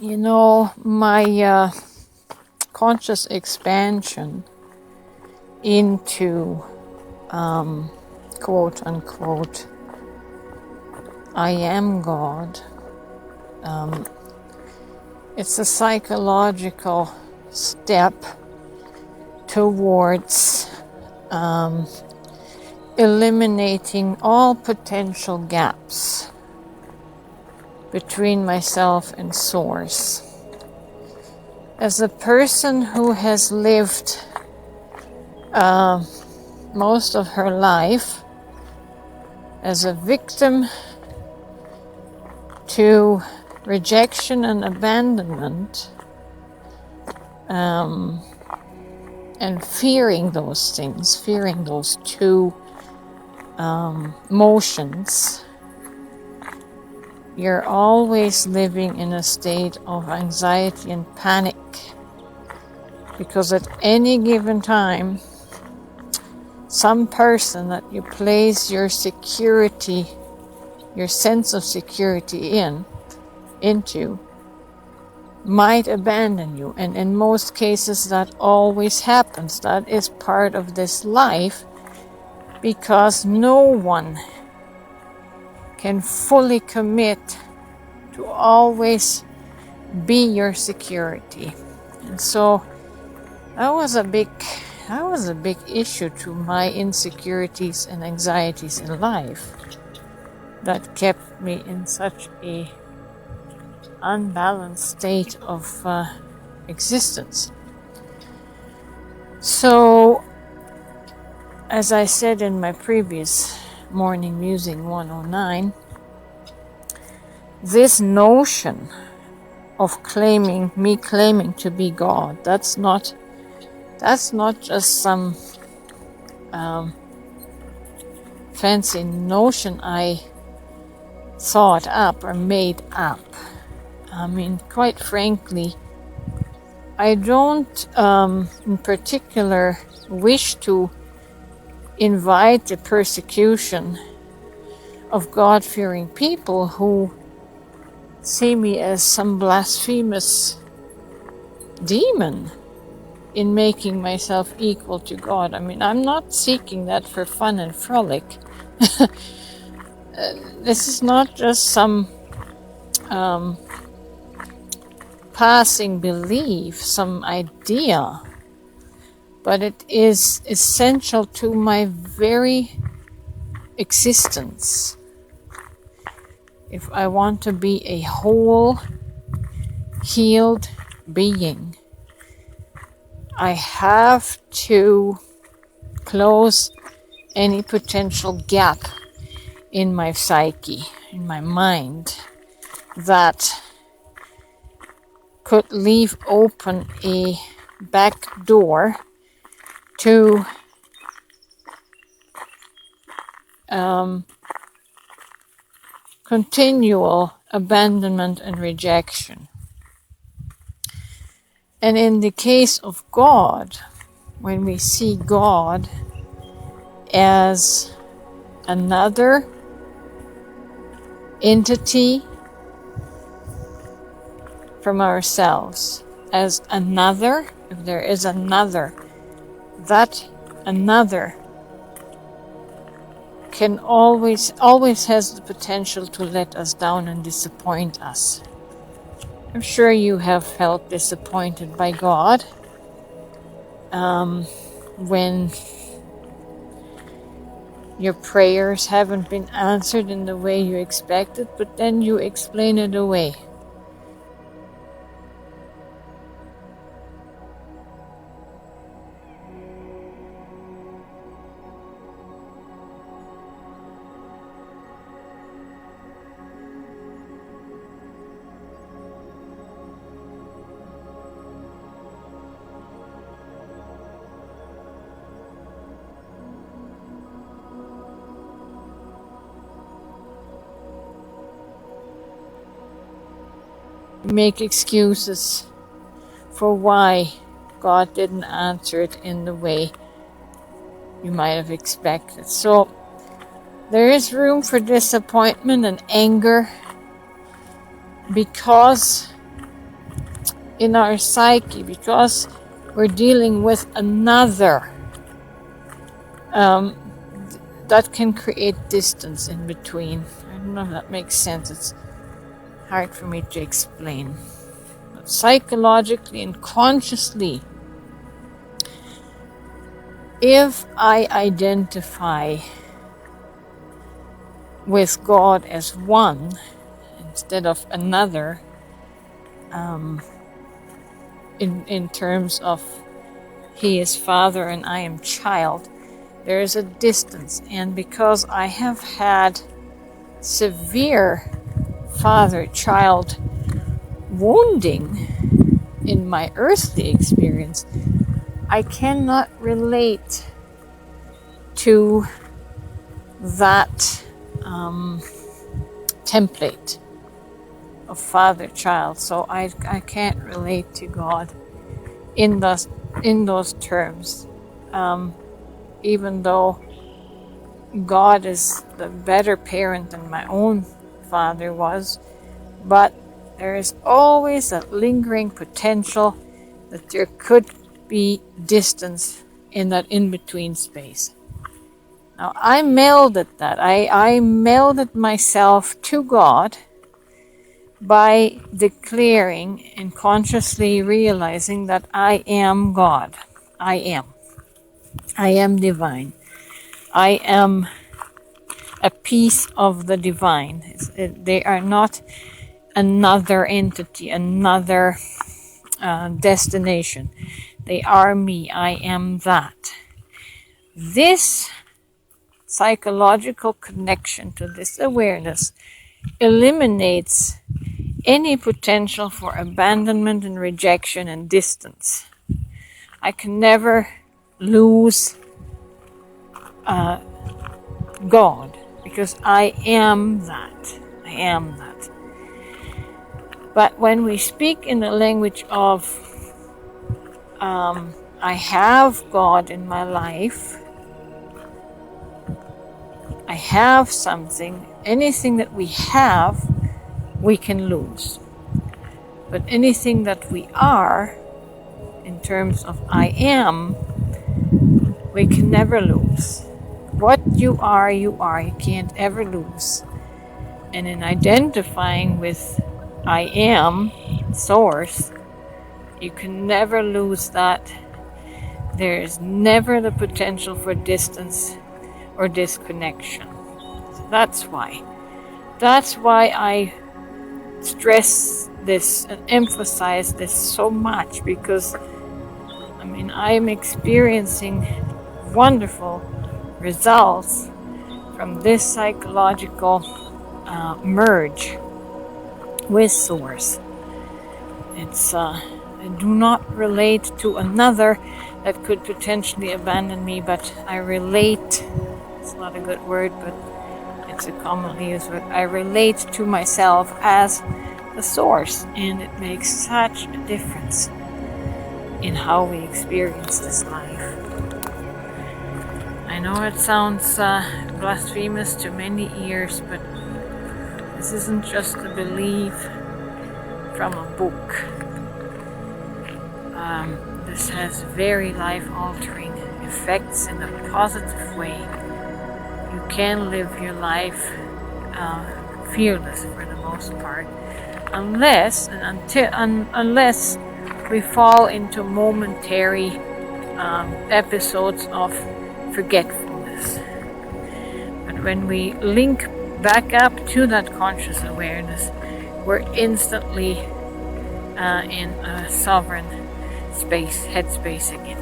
You know, my conscious expansion into quote unquote I am God, it's a psychological step towards eliminating all potential gaps between myself and Source. As a person who has lived most of her life as a victim to rejection and abandonment, and fearing those things, fearing those two motions, you're always living in a state of anxiety and panic, because at any given time, some person that you place your security, your sense of security into, might abandon you. And in most cases that always happens. That is part of this life, because no one can fully commit to always be your security. And so that was a big issue to my insecurities and anxieties in life that kept me in such a unbalanced state of existence. So, as I said in my previous morning musing 109, this notion of claiming to be God, that's not just some fancy notion I thought up or made up. I mean, quite frankly, I don't in particular wish to invite the persecution of God-fearing people who see me as some blasphemous demon in making myself equal to God. I mean, I'm not seeking that for fun and frolic. This is not just some passing belief, some idea, but it is essential to my very existence. If I want to be a whole, healed being, I have to close any potential gap in my psyche, in my mind, that could leave open a back door to continual abandonment and rejection. And in the case of God, when we see God as another entity from ourselves, as another, if there is another, that another can always has the potential to let us down and disappoint us. I'm sure you have felt disappointed by God when your prayers haven't been answered in the way you expected, but then you explain it away. Make excuses for why God didn't answer it in the way you might have expected. So there is room for disappointment and anger, because in our psyche, because we're dealing with another, that can create distance in between. I don't know if that makes sense. It's hard for me to explain. But psychologically and consciously, if I identify with God as one instead of another, in terms of He is Father and I am child, there is a distance. And because I have had severe father-child wounding in my earthly experience, I cannot relate to that template of father-child. So I can't relate to God in those terms, even though God is the better parent than my own father was. But there is always that lingering potential that there could be distance in that in-between space. Now, I melded that. I melded myself to God by declaring and consciously realizing that I am God. I am. I am divine. I am a piece of the divine. They are not another entity, another destination. They are me. I am that. This psychological connection to this awareness eliminates any potential for abandonment and rejection and distance. I can never lose God, because I am that. I am that. But when we speak in the language of I have God in my life, I have something, anything that we have, we can lose. But anything that we are, in terms of I am, we can never lose. What you are, you are. You can't ever lose. And in identifying with I am, source, you can never lose that. There is never the potential for distance or disconnection. So that's why. That's why I stress this and emphasize this so much, because I am experiencing wonderful results from this psychological merge with source. It's I do not relate to another that could potentially abandon me, but I relate, it's not a good word, but it's a commonly used word, I relate to myself as the source, and it makes such a difference in how we experience this life. I know it sounds blasphemous to many ears, but this isn't just a belief from a book. This has very life-altering effects in a positive way. You can live your life fearless for the most part, unless we fall into momentary episodes of forgetfulness. But when we link back up to that conscious awareness, we're instantly in a sovereign space, headspace again.